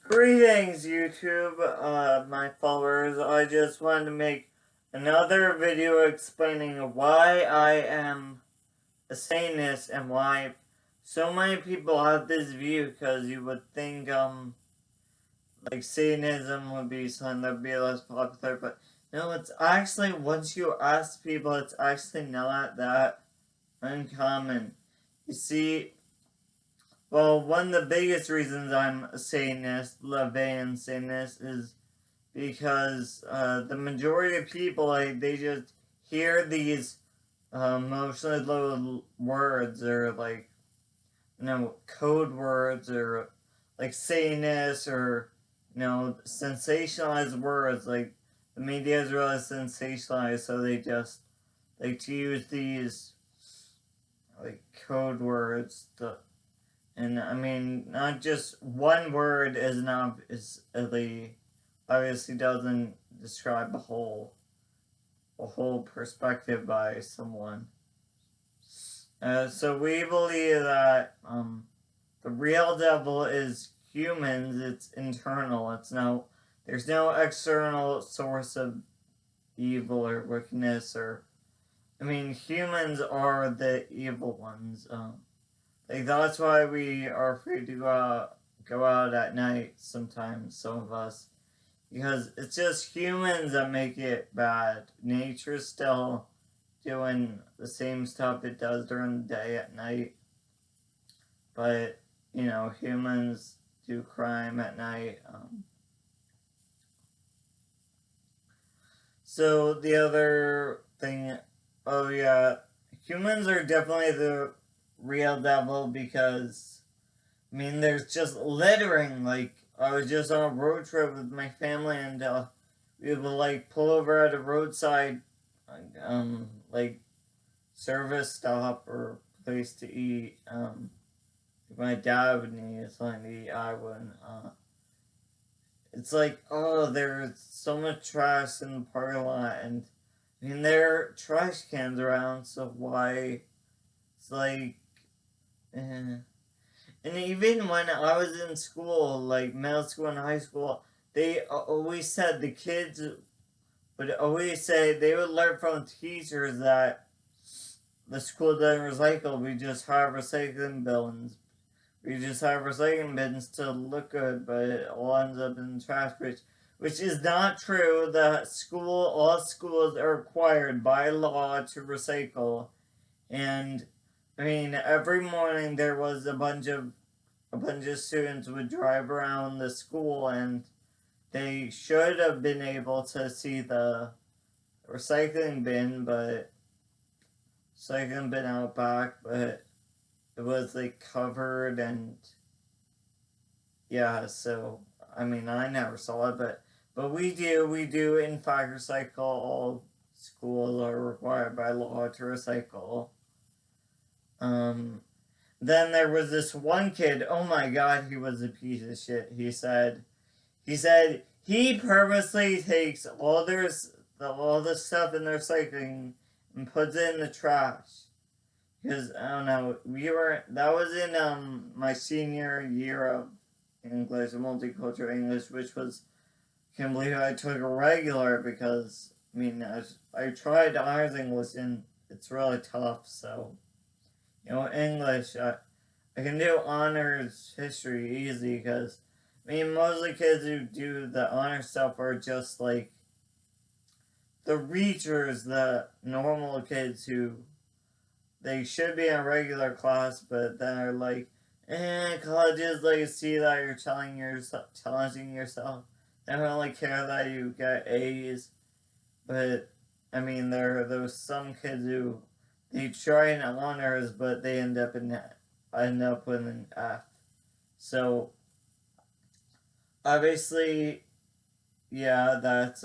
Greetings, YouTube, my followers. I just wanted to make another video explaining why I am a Satanist and why so many people have this view, because you would think, like Satanism would be something that would be less popular, but no, it's actually, once you ask people, it's actually not that uncommon. You see, well, one of the biggest reasons I'm a Satanist, LaVeyan Satanist, is because the majority of people, like, they just hear these emotionally loaded words, or like, code words, or like Satanist, or sensationalized words. Like, the media is really sensationalized, so they just like to use these like code words to. And I mean, not just one word is not is obviously doesn't describe a whole perspective by someone. So we believe that the real devil is humans. It's internal. There's no external source of evil or wickedness. Or I mean, humans are the evil ones. Like, that's why we are afraid to go out at night sometimes, some of us. Because it's just humans that make it bad. Nature's still doing the same stuff it does during the day at night. But, humans do crime at night. So the other thing, oh yeah, humans are definitely the real devil, because I mean, there's just littering. Like, I was just on a road trip with my family, and we would like pull over at a roadside, like service stop or place to eat. If my dad would need something to eat, I wouldn't. It's like, oh, there's so much trash in the parking lot, and I mean, there are trash cans around, so why? It's like, eh. And even when I was in school, like middle school and high school, they always said the kids would always say they would learn from teachers that the school doesn't recycle. We just have recycling bins. We just have recycling bins to look good, but it all ends up in the trash, which is not true. All schools are required by law to recycle. And I mean, every morning there was a bunch of students would drive around the school, and they should have been able to see the recycling bin out back, but it was like covered. And yeah, so I mean, I never saw it, but we do in fact recycle. All schools are required by law to recycle. um then there was this one kid, oh my god, he was a piece of shit. He said he purposely takes all the stuff in their recycling and puts it in the trash. Because I don't know, that was in my senior year of English, multicultural English, which was, can't believe I took a regular, because I mean, I tried honors English and it's really tough. So English, I can do honors history easy, because I mean, most of the kids who do the honor stuff are just like the reachers, the normal kids who they should be in a regular class, but then are like, colleges like see that you're challenging yourself. They don't really care that you get A's. But I mean, there are those some kids who they try in honors, but they end up with an F. So obviously, yeah, that's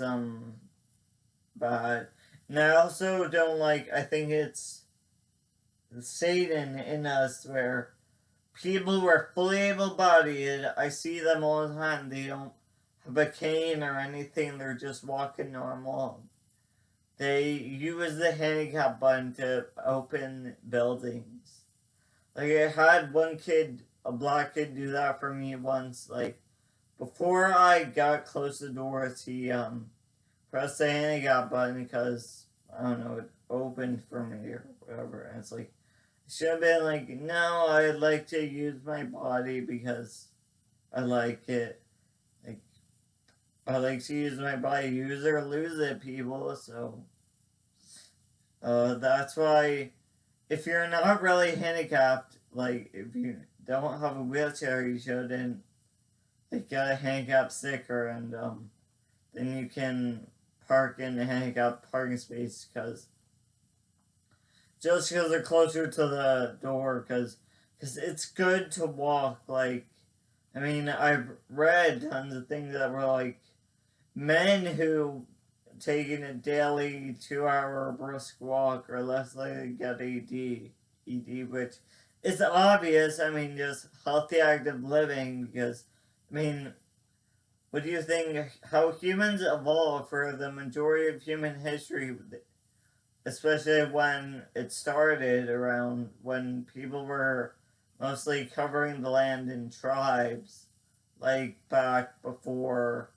bad. And I also don't like, I think it's Satan in us, where people who are fully able-bodied, I see them all the time, they don't have a cane or anything, they're just walking normal. They use the handicap button to open buildings. Like, I had one kid, a black kid, do that for me once, like, before I got close to the doors, he pressed the handicap button because I don't know, it opened for me or whatever. And it's like, it should have been like, no, I'd like to use my body because I like it. Like, I like to use my body, use or lose it, people. So, that's why if you're not really handicapped, like if you don't have a wheelchair, you shouldn't like get a handicap sticker, and then you can park in the handicap parking space because just because they're closer to the door, because it's good to walk. Like, I mean, I've read tons of things that were like men who taking a daily 2 hour brisk walk are less likely to get ED, which is obvious. I mean, just healthy, active living. Because, I mean, what do you think? How humans evolved for the majority of human history, especially when it started around when people were mostly covering the land in tribes, like back before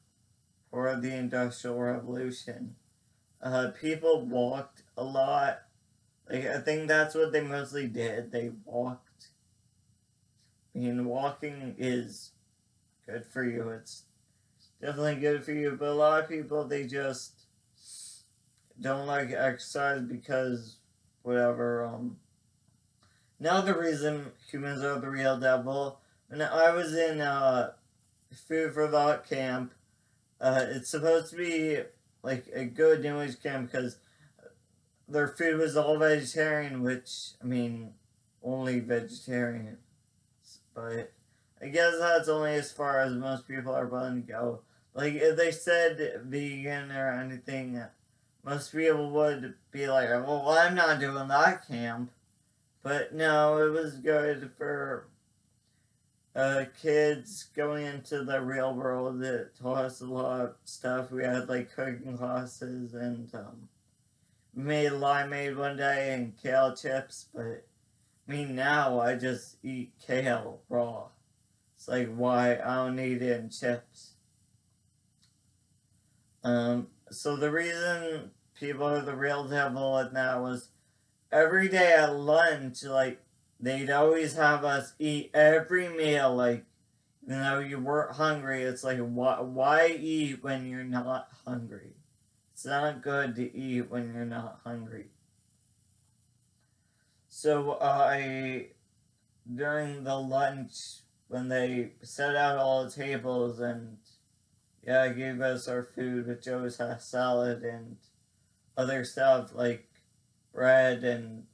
or the Industrial Revolution. People walked a lot. Like, I think that's what they mostly did. They walked. I mean, walking is good for you. It's definitely good for you. But a lot of people, they just don't like exercise because whatever. Another reason humans are the real devil. When I was in Food for Thought camp, it's supposed to be like a good English camp because their food was all vegetarian, which, I mean, only vegetarian. But I guess that's only as far as most people are willing to go. Like, if they said vegan or anything, most people would be like, well, I'm not doing that camp. But no, it was good for kids going into the real world. It taught us a lot of stuff. We had like cooking classes, and we made limeade one day and kale chips. But I mean, now I just eat kale raw. It's like, why? I don't need it in chips. So the reason people are the real devil at that was every day at lunch, like, they'd always have us eat every meal, like, even though you weren't hungry. It's like, why eat when you're not hungry? It's not good to eat when you're not hungry. So during the lunch, when they set out all the tables and, yeah, gave us our food, which always has salad and other stuff like bread and,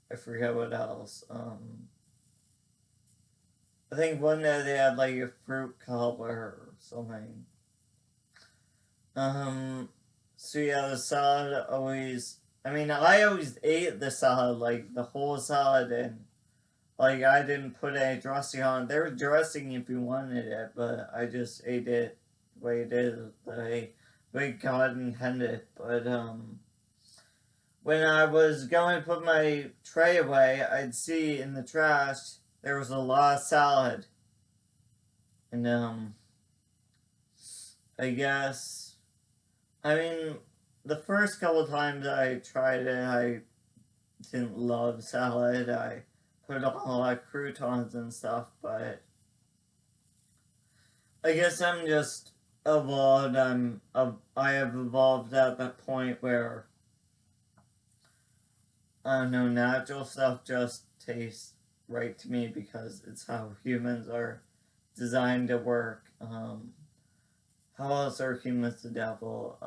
I forget what else. I think one day they had like a fruit cobbler or something. So yeah, the salad always. I mean, I always ate the salad, like the whole salad, and like I didn't put any dressing on it. There was dressing if you wanted it, but I just ate it the way it is, the way God intended. But when I was going to put my tray away, I'd see in the trash there was a lot of salad. And I guess, I mean, the first couple times I tried it, I didn't love salad. I put on a lot of croutons and stuff, but I guess I'm just evolved. I have evolved at that point where, I don't know, natural stuff just tastes right to me because it's how humans are designed to work. How else are humans the devil?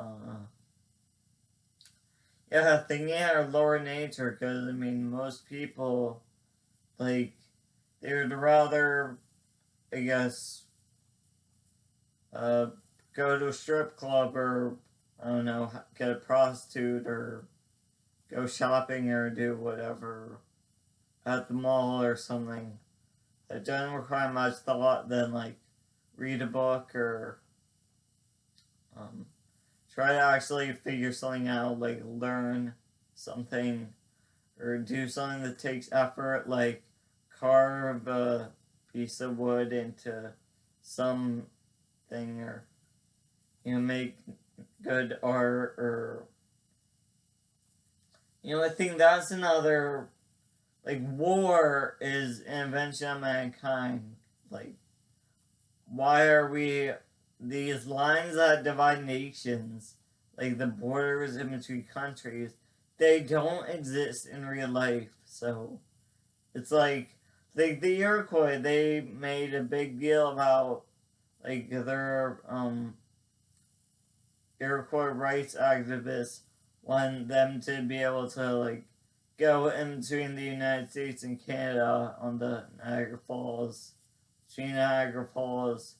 Yeah, thinking our lower nature, because, I mean, most people, like, they would rather, I guess, go to a strip club or, I don't know, get a prostitute or go shopping or do whatever at the mall or something. That doesn't require much thought than, like, read a book or try to actually figure something out, like learn something or do something that takes effort, like carve a piece of wood into something, or make good art, or I think that's another, like, war is an invention of mankind. Like, why are we, these lines that divide nations, like the borders in between countries, they don't exist in real life. So it's like the Iroquois, they made a big deal about, like, their Iroquois rights activists want them to be able to, like, go in between the United States and Canada on the Niagara Falls, between Niagara Falls,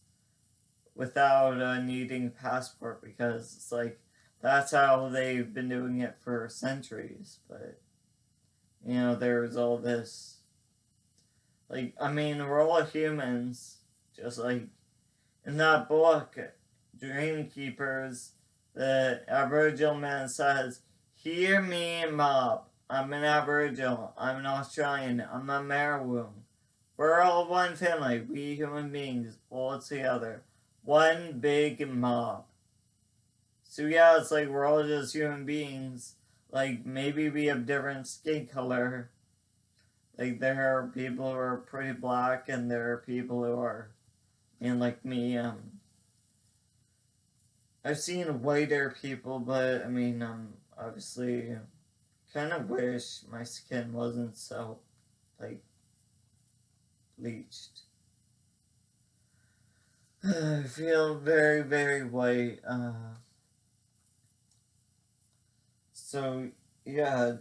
without needing a passport, because it's like that's how they've been doing it for centuries. But there's all this, like, I mean, we're all humans, just like in that book, Dream Keepers. The Aboriginal man says, "Hear me, mob. I'm an Aboriginal. I'm an Australian. I'm a Maroon. We're all one family. We human beings, all together. One big mob." So yeah, it's like we're all just human beings. Like, maybe we have different skin color. Like, there are people who are pretty black, and there are people who are, like me. I've seen whiter people, but I mean, obviously, kind of wish my skin wasn't so, like, bleached. I feel very, very white. So yeah,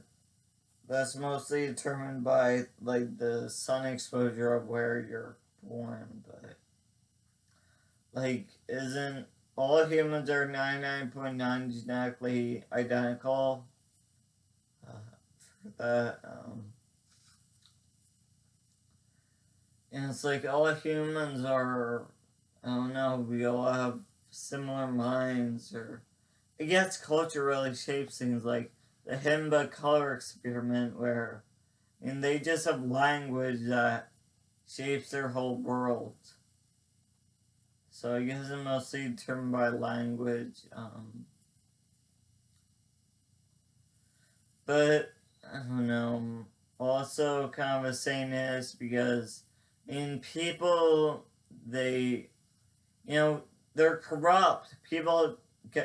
that's mostly determined by, like, the sun exposure of where you're born, but, like, isn't all humans are 99.9 genetically identical? For that, and it's like all humans are, I don't know, we all have similar minds, or I guess culture really shapes things, like the Himba color experiment, where, and they just have language that shapes their whole world. So I guess it's mostly determined by language. But I don't know. Also, kind of a Satanist, because people, they, they're corrupt. People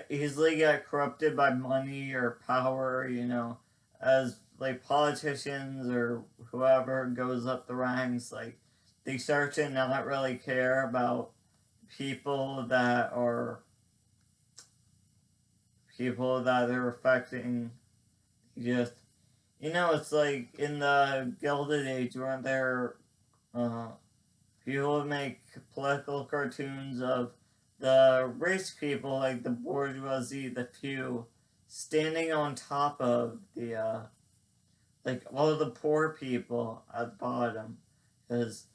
easily get corrupted by money or power. As, like, politicians or whoever goes up the ranks, like, they start to not really care about people that are affecting. Just, it's like in the Gilded Age, weren't there people would make political cartoons of the rich people, like the bourgeoisie, the few, standing on top of the like, all of the poor people at the bottom, because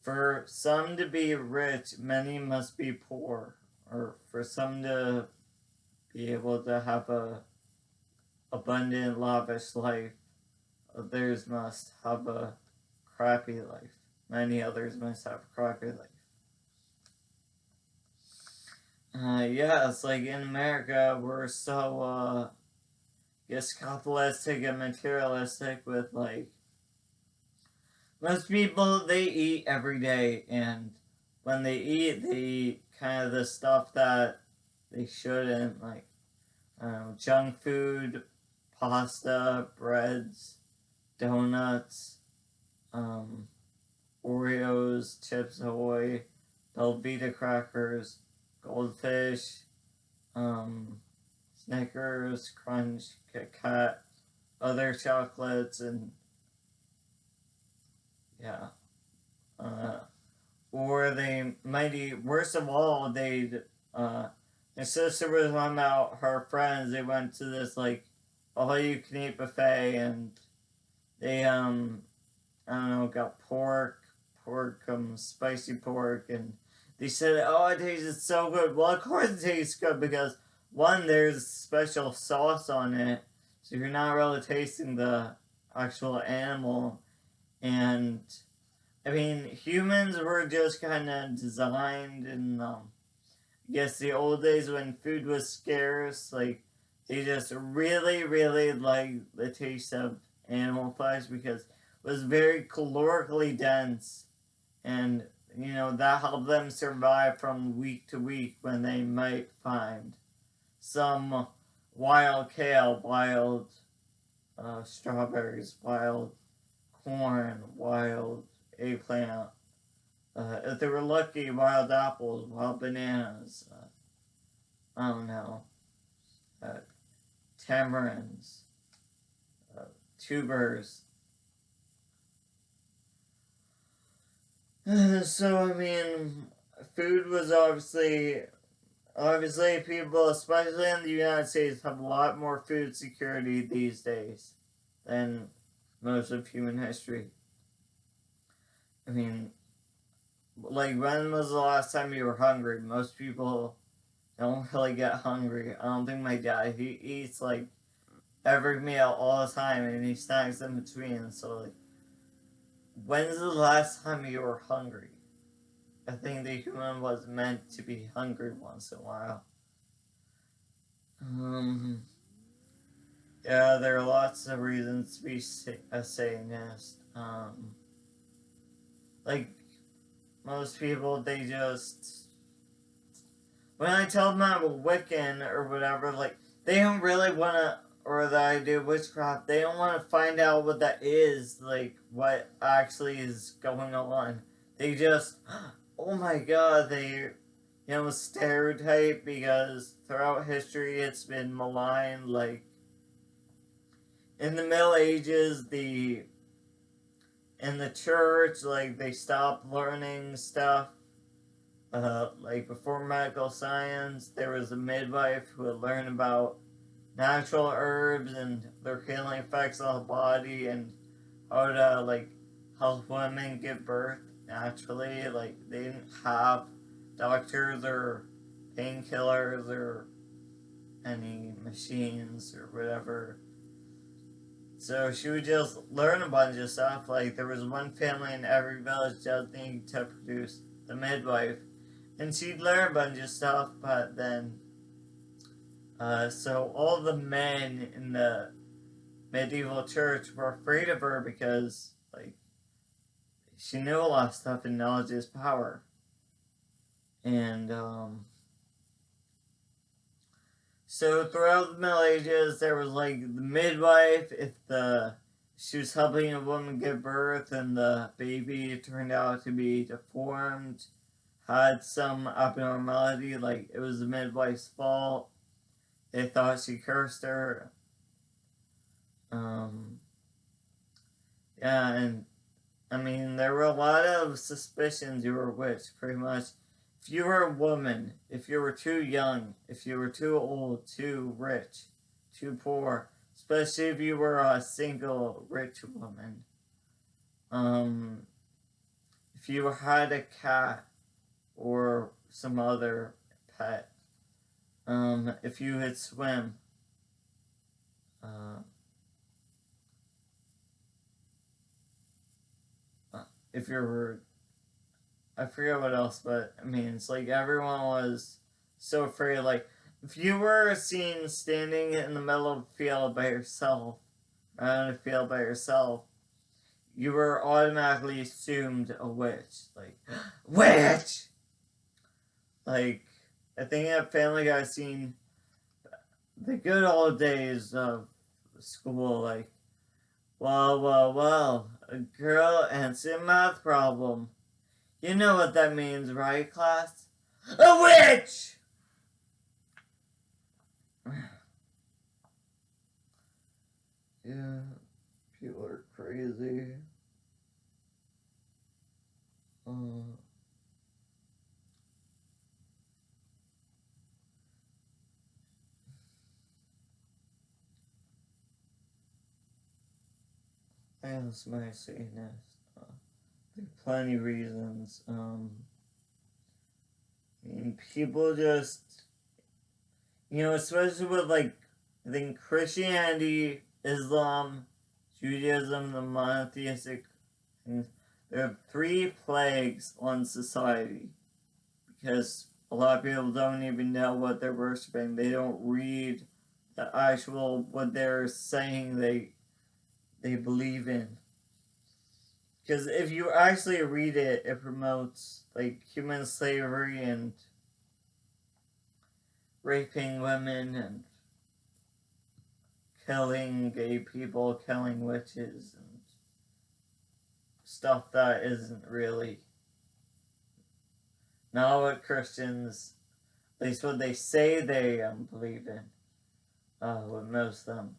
for some to be rich, many must be poor, or for some to be able to have a abundant, lavish life, others must have a crappy life. Many others must have a crappy life. Yeah, it's like in America, we're so, capitalistic and materialistic, with, like, most people, they eat every day, and when they eat kind of the stuff that they shouldn't, like, junk food, pasta, breads, donuts, Oreos, Chips Ahoy, Velveeta crackers, Goldfish, Snickers, Crunch, Kit Kat, other chocolates, and yeah. Or they might eat, worst of all, my sister was talking about her friends. They went to this, like, all-you-can-eat buffet, and they, I don't know, got pork, spicy pork, and they said, "Oh, it tasted so good." Well, of course it tastes good, because, one, there's special sauce on it, so you're not really tasting the actual animal, and I mean, humans were just kind of designed in, I guess, the old days when food was scarce. Like, they just really, really liked the taste of animal flesh because it was very calorically dense. And, that helped them survive from week to week when they might find some wild kale, wild strawberries, wild corn, wild eggplant. If they were lucky, wild apples, wild bananas. I don't know. Uh, Tamarinds, tubers. So I mean, food was obviously people, especially in the United States, have a lot more food security these days than most of human history. I mean, like, when was the last time you were hungry? Most people don't really get hungry. I don't think my dad, he eats, like, every meal all the time, and he snacks in between, so, like, when's the last time you were hungry? I think the human was meant to be hungry once in a while. Yeah, there are lots of reasons to be a Satanist. Like, most people, they just, when I tell them I'm a Wiccan or whatever, like, they don't really want to, or that I do witchcraft, they don't want to find out what that is, like, what actually is going on. They just, oh my god, they, stereotype, because throughout history it's been maligned. Like, in the Middle Ages, in the church, like, they stopped learning stuff. Like, before medical science, there was a midwife who would learn about natural herbs and their healing effects on the body, and how to, like, help women give birth naturally. Like, they didn't have doctors or painkillers or any machines or whatever. So she would just learn a bunch of stuff. Like, there was one family in every village just needing to produce the midwife, and she'd learn a bunch of stuff. But then, so all the men in the medieval church were afraid of her because, like, she knew a lot of stuff, and knowledge is power. And so throughout the Middle Ages, there was, like, the midwife. If she was helping a woman give birth and the baby turned out to be deformed, had some abnormality, like, it was the midwife's fault. They thought she cursed her. Yeah, and I mean, there were a lot of suspicions you were a witch, pretty much. If you were a woman, if you were too young, if you were too old, too rich, too poor, especially if you were a single rich woman. If you had a cat or some other pet, if you could swim, if you were, I forget what else, but I mean, it's like everyone was so afraid. Like, if you were seen standing in the middle of a field by yourself, around a field by yourself, you were automatically assumed a witch. Like, witch! Like, I think at Family Guy seen the good old days of school, like, well, a girl answered a math problem. You know what that means, right, class? A witch! Yeah, people are crazy. That's my Satanist. There are plenty of reasons. I mean, people just, especially with, like, I think Christianity, Islam, Judaism, the monotheistic things, there are 3 plagues on society, because a lot of people don't even know what they're worshiping. They don't read the actual what they're saying they believe in. Because if you actually read it, it promotes like human slavery and raping women and killing gay people, killing witches, and stuff that isn't really not what Christians, at least what they say they believe in, with most of them.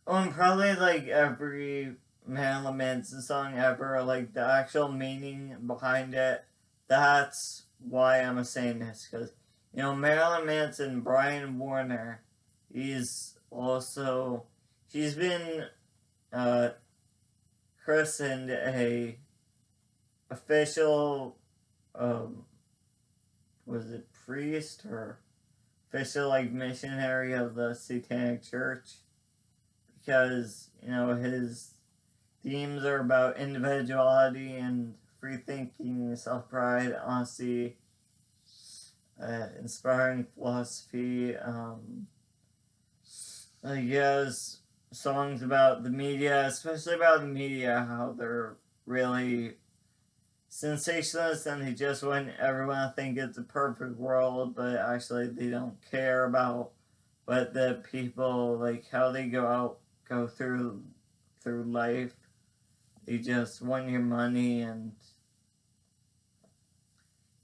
Oh, and probably like every Marilyn Manson song ever, like the actual meaning behind it, that's why I'm a Satanist. Because, Marilyn Manson, Brian Warner, he's been christened a official, was it priest or official like missionary of the Satanic Church, because his themes are about individuality and free thinking, self pride, honesty, inspiring philosophy. He has songs about the media, especially about the media, how they're really sensationalist and they just want everyone to think it's a perfect world, but actually they don't care about what the people, like how they go through life. They just want your money, and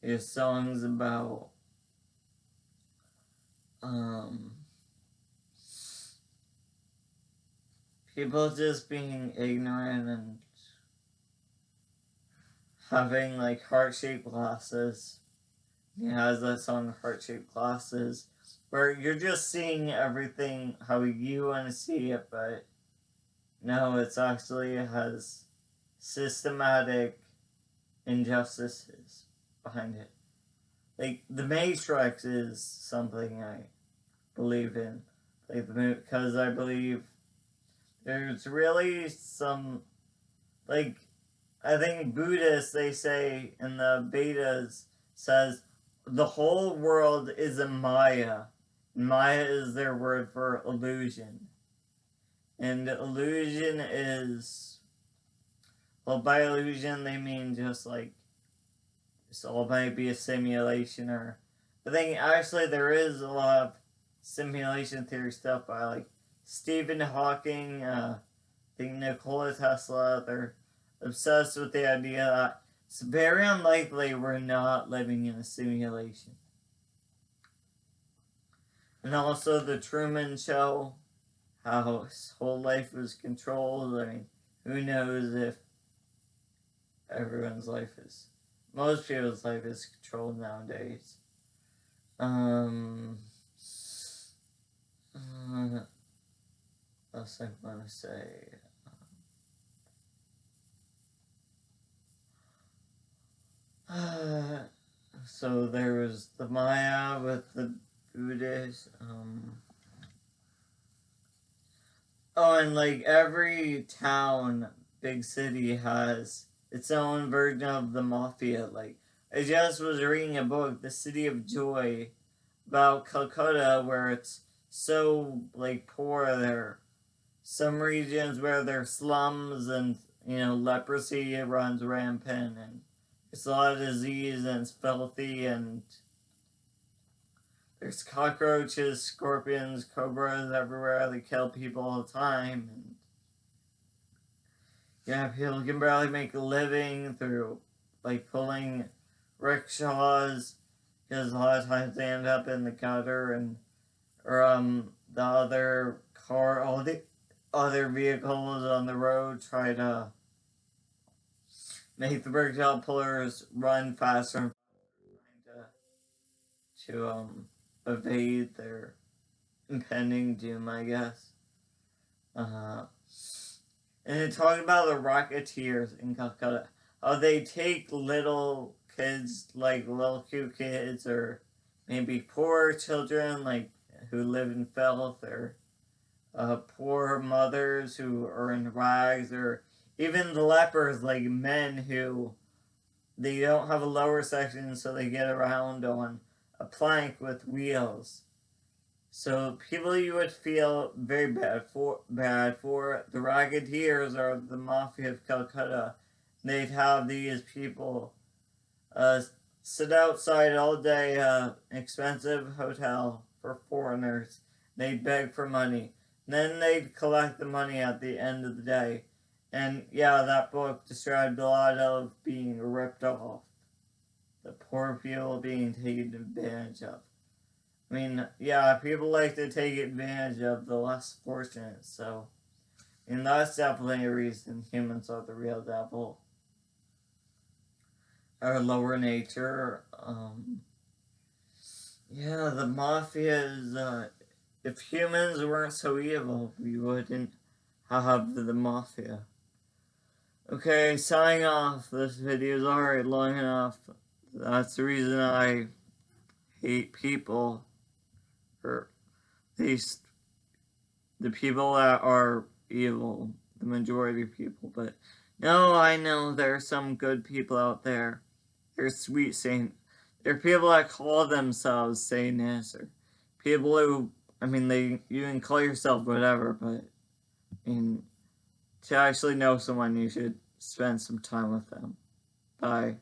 his songs about people just being ignorant and having like heart-shaped glasses. He has that song Heart-Shaped Glasses, where you're just seeing everything how you want to see it, but no, it's actually has systematic injustices behind it. Like, the Matrix is something I believe in. Like, because I believe there's really some, like, I think Buddhists, they say in the Vedas, says the whole world is a Maya. Maya is their word for illusion. And illusion is, well, by illusion they mean just like, this all might be a simulation, or I think actually there is a lot of simulation theory stuff by like Stephen Hawking, I think Nikola Tesla. They're obsessed with the idea that it's very unlikely we're not living in a simulation. And also the Truman Show, how his whole life was controlled. I mean, who knows if most people's life is controlled nowadays. What else I want to say? So there was the Maya with the Buddhist. And like every town, big city has its own version of the mafia. Like, I just was reading a book, The City of Joy, about Calcutta, where it's so like poor there. Some regions where there's slums and leprosy runs rampant, and it's a lot of disease and it's filthy, and there's cockroaches, scorpions, cobras everywhere. They kill people all the time. And people can barely make a living through like pulling rickshaws, because a lot of times they end up in the gutter, and or the other car, all the other vehicles on the road try to make the rickshaw pullers run faster to evade their impending doom, I guess. And then talking about the Rocketeers in Calcutta, how they take little kids, like little cute kids, or maybe poor children, like who live in filth, or poor mothers who are in rags, or even the lepers, like men who they don't have a lower section, so they get around on a plank with wheels. So people you would feel very bad for, the racketeers or the mafia of Calcutta. They'd have these people uh, sit outside all day, expensive hotel for foreigners. They'd beg for money. Then they'd collect the money at the end of the day. And yeah, that book described a lot of being ripped off. The poor people being taken advantage of. I mean, yeah, people like to take advantage of the less fortunate, so. And that's definitely a reason humans are the real devil. Our lower nature, yeah, the mafia is, if humans weren't so evil, we wouldn't have the mafia. Okay, signing off. This video is already long enough. That's the reason I hate people, or at least the people that are evil, the majority of people. But no, I know there are some good people out there. They're sweet saint. There are people that call themselves Satanists, or people who, I mean, you can call yourself whatever, but I mean, to actually know someone, you should spend some time with them. Bye.